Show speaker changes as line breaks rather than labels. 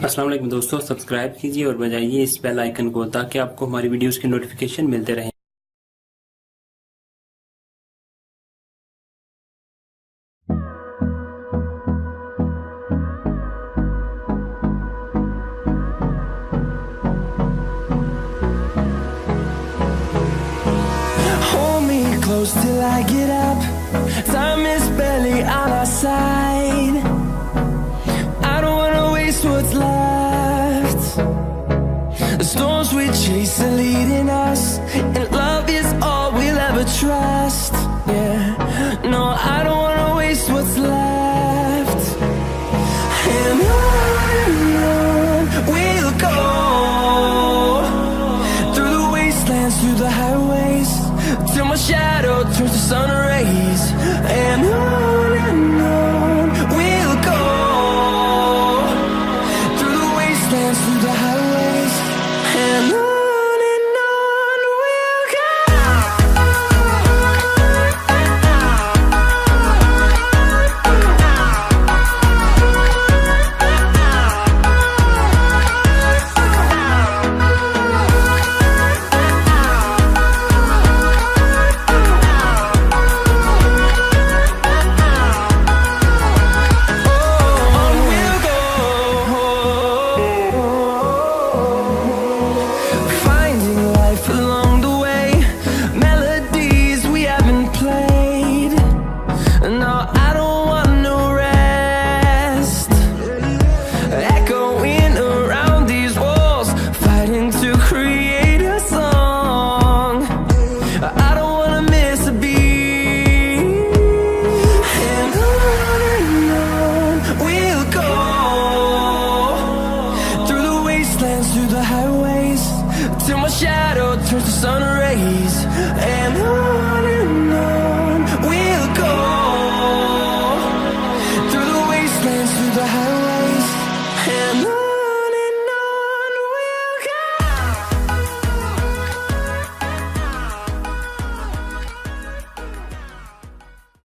अस्सलाम वालेकुम दोस्तों, सब्सक्राइब कीजिए और बजाइए इस बेल आइकन को ताकि आपको हमारी वीडियोस की नोटिफिकेशन मिलते रहें।
Hold me close till I get up. Time is barely on our side. I don't wanna waste what's left. The storms we chase are leading us, and love is all we'll ever trust. Yeah, no, I don't wanna waste what's left. And on we'll go, through the wastelands, through the highways, till my shadow turns to sun rays. And on we'll go, through the wastelands, through the highways, and on we'll go. Finding life along the way, melodies we haven't played. No, I don't want no rest. Echoing around these walls, fighting to create a song. I don't wanna miss a beat. And on we'll go, through the wastelands, through the highways, till my shadow turns to sun rays. And on